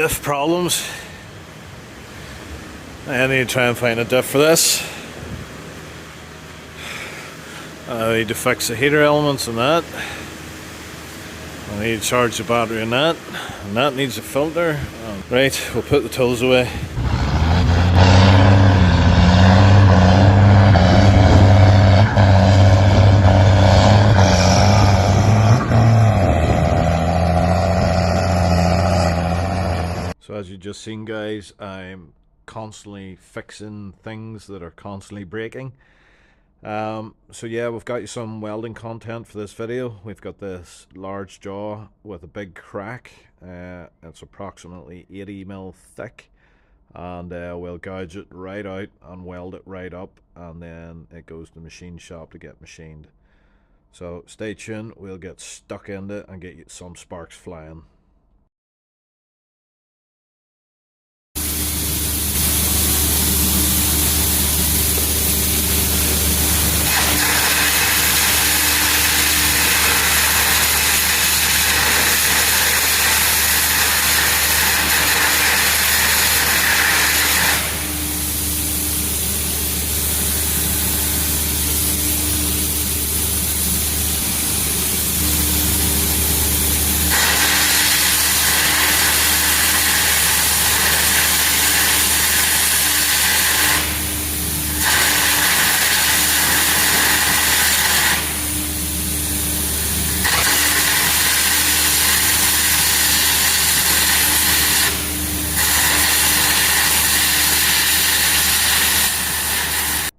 diff problems. I need to try and find a diff for this. I need to fix the heater elements and that. I need to charge the battery in that. And that needs a filter. Right, we'll put the tools away. So as you just seen, guys, I'm constantly fixing things that are constantly breaking. So yeah, we've got you some welding content for this video. We've got this large jaw with a big crack. It's approximately 80mm thick, and we'll gouge it right out and weld it right up, and then it goes to the machine shop to get machined. So stay tuned, we'll get stuck into it and get you some sparks flying.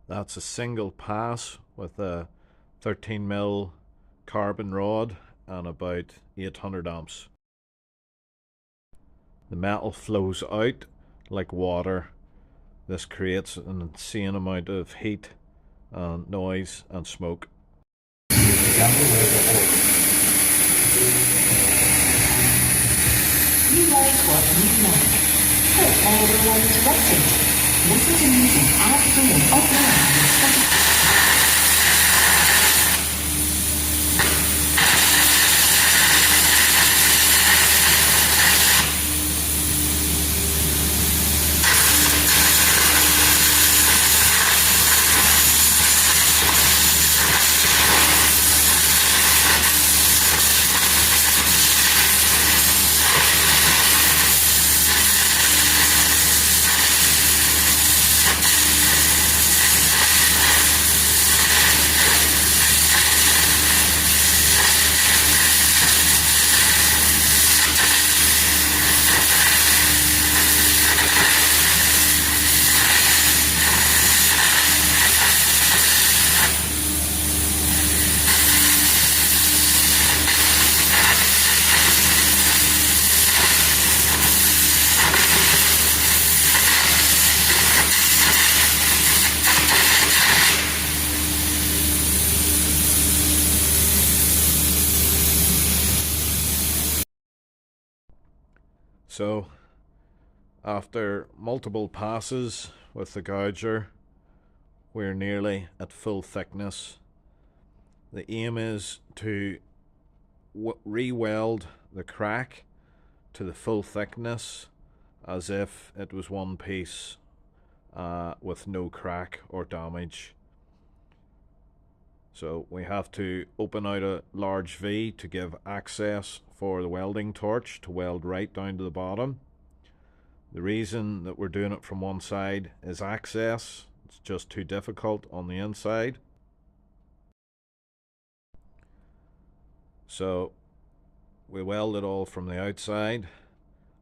That's a single pass with a 13mm carbon rod and about 800 amps. The metal flows out like water. This creates an insane amount of heat and noise and smoke. You like what you like. Put all the way to rotate. Listen to music ad-free and offline with Spotify. So after multiple passes with the gouger, we're nearly at full thickness. The aim is to re-weld the crack to the full thickness as if it was one piece with no crack or damage. So we have to open out a large V to give access for the welding torch to weld right down to the bottom. The reason that we're doing it from one side is access. It's just too difficult on the inside. So we weld it all from the outside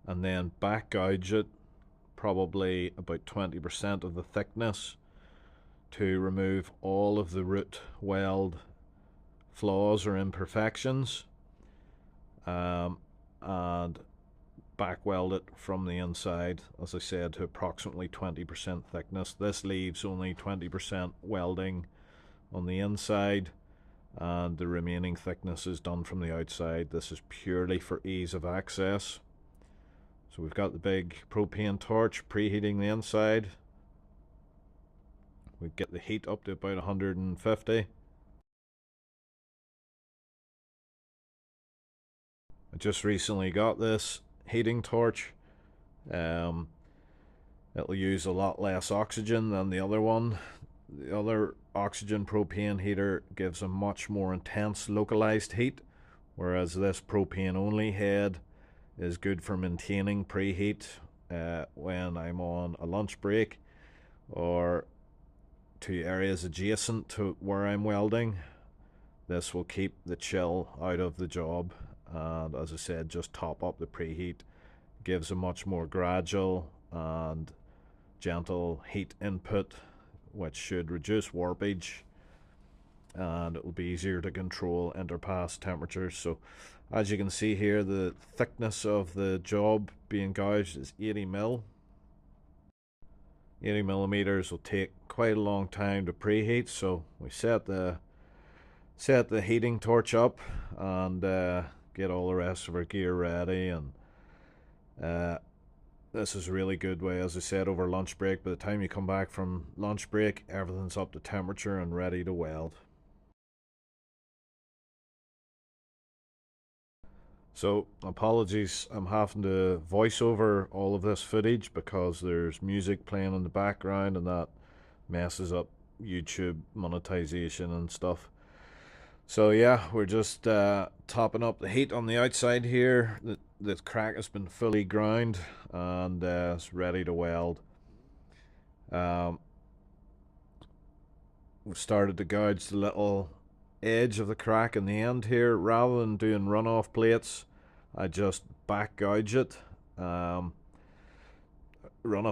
and then back gouge it probably about 20% of the thickness to remove all of the root weld flaws or imperfections, and back weld it from the inside, as I said, to approximately 20% thickness. This leaves only 20% welding on the inside, and the remaining thickness is done from the outside. This is purely for ease of access. So we've got the big propane torch preheating the inside. We get the heat up to about 150. I just recently got this heating torch It'll use a lot less oxygen than the other one. The other oxygen propane heater gives a much more intense localized heat, whereas this propane only head is good for maintaining preheat when I'm on a lunch break or to areas adjacent to where I'm welding. This will keep the chill out of the job, and as I said, just top up the preheat. Gives a much more gradual and gentle heat input, which should reduce warpage, and it will be easier to control interpass temperatures. So as you can see here, the thickness of the job being gouged is 80 mil. 80 millimeters will take quite a long time to preheat, so we set the heating torch up and get all the rest of our gear ready. And this is a really good way, as I said, over lunch break. By the time you come back from lunch break, everything's up to temperature and ready to weld. So apologies, I'm having to voice over all of this footage because there's music playing in the background and that messes up YouTube monetization and stuff. So yeah, we're just topping up the heat on the outside here. The crack has been fully ground and it's ready to weld. We've started to gouge the little edge of the crack in the end here. Rather than doing runoff plates, I just back gouge it. Runoff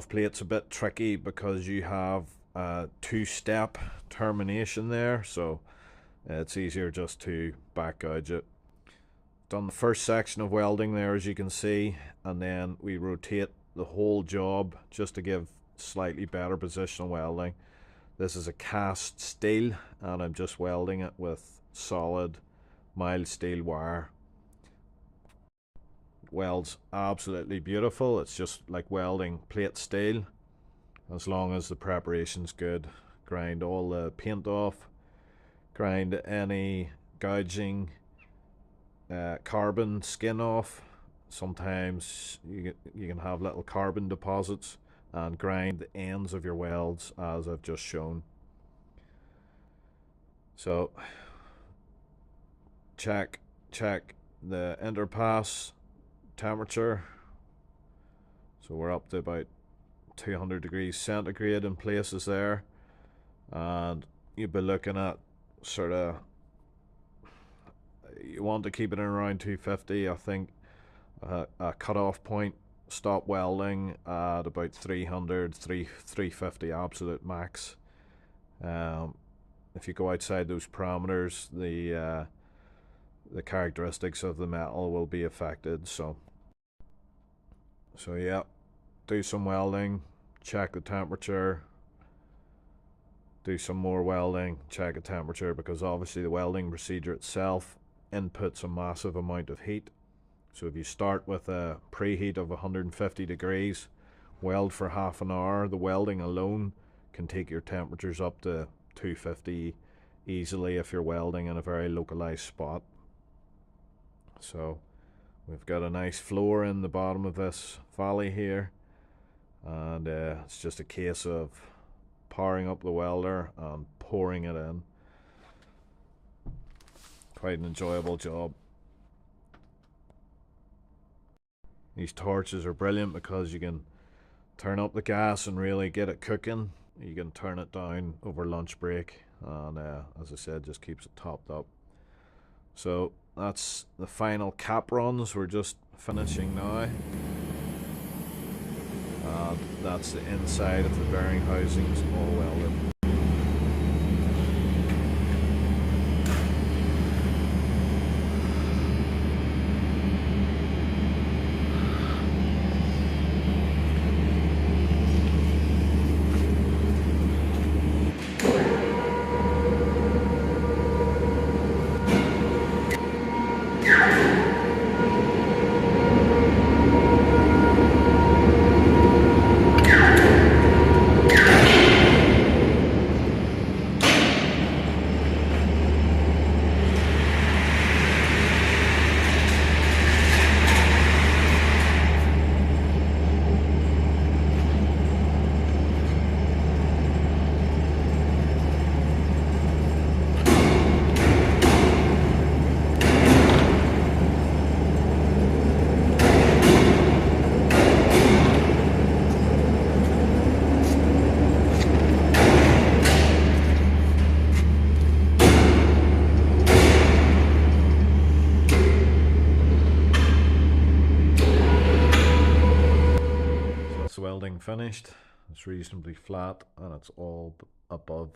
plate's a bit tricky because you have a two-step termination there, so it's easier just to back gouge it. Done the first section of welding there, as you can see, and then we rotate the whole job just to give slightly better positional welding. This is a cast steel and I'm just welding it with solid mild steel wire. Welds absolutely beautiful. It's just like welding plate steel as long as the preparation's good. Grind all the paint off, grind any gouging carbon skin off. Sometimes you can have little carbon deposits, and grind the ends of your welds as I've just shown. So check the interpass temperature. So we're up to about 200 degrees centigrade in places there, and you'll be looking at sort of, you want to keep it in around 250. I think a cutoff point, stop welding at about 350 absolute max. If you go outside those parameters, the characteristics of the metal will be affected. So yeah, do some welding, check the temperature, do some more welding, check the temperature, because obviously the welding procedure itself inputs a massive amount of heat. So if you start with a preheat of 150 degrees, weld for half an hour, the welding alone can take your temperatures up to 250 easily if you're welding in a very localized spot. So we've got a nice floor in the bottom of this valley here, and it's just a case of powering up the welder and pouring it in. Quite an enjoyable job. These torches are brilliant because you can turn up the gas and really get it cooking. You can turn it down over lunch break, and as I said, just keeps it topped up. So that's the final cap runs. We're just finishing now, and that's the inside of the bearing housings all welded. finished. It's reasonably flat and it's all above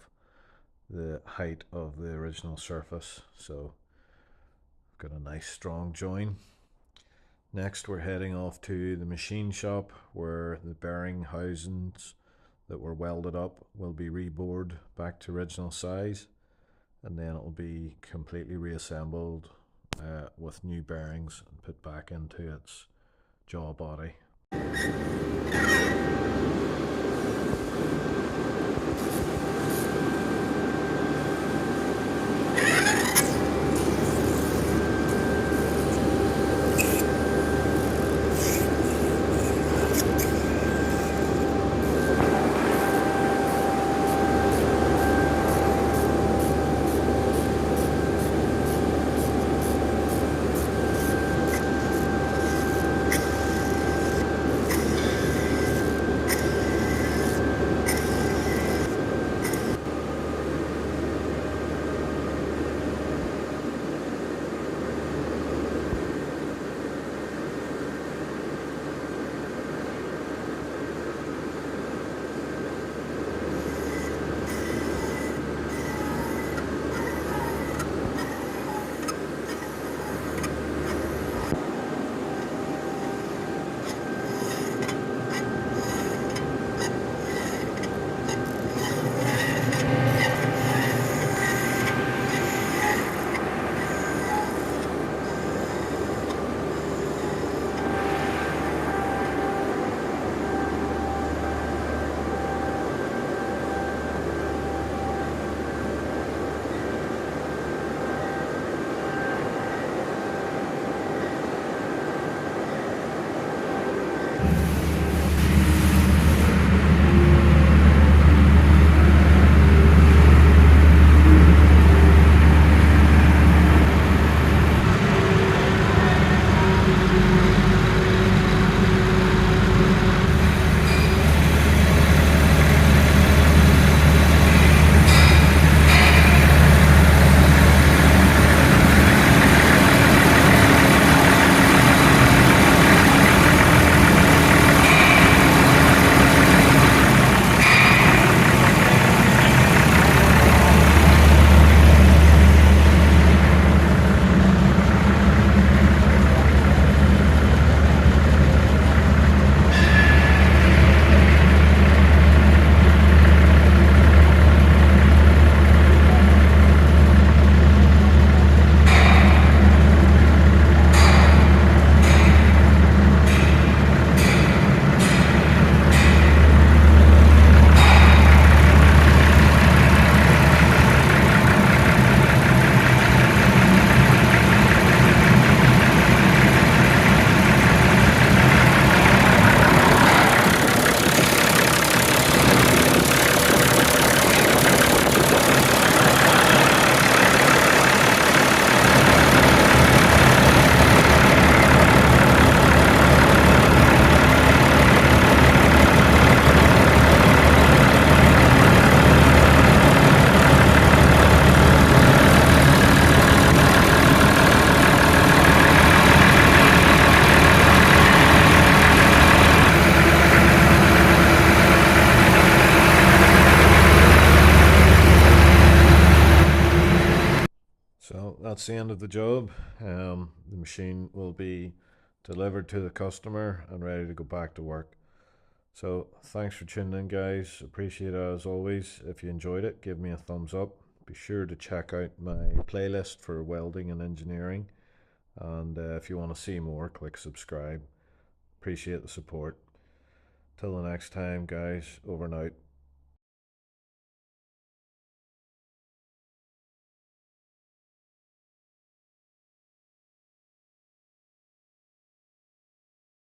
the height of the original surface, so got a nice strong join. Next we're heading off to the machine shop where the bearing housings that were welded up will be rebored back to original size, and then it will be completely reassembled with new bearings and put back into its jaw body. So that's the end of the job. The machine will be delivered to the customer and ready to go back to work. So thanks for tuning in, guys. Appreciate it as always. If you enjoyed it, give me a thumbs up. Be sure to check out my playlist for welding and engineering. And if you want to see more, click subscribe. Appreciate the support. Till the next time, guys, over and out.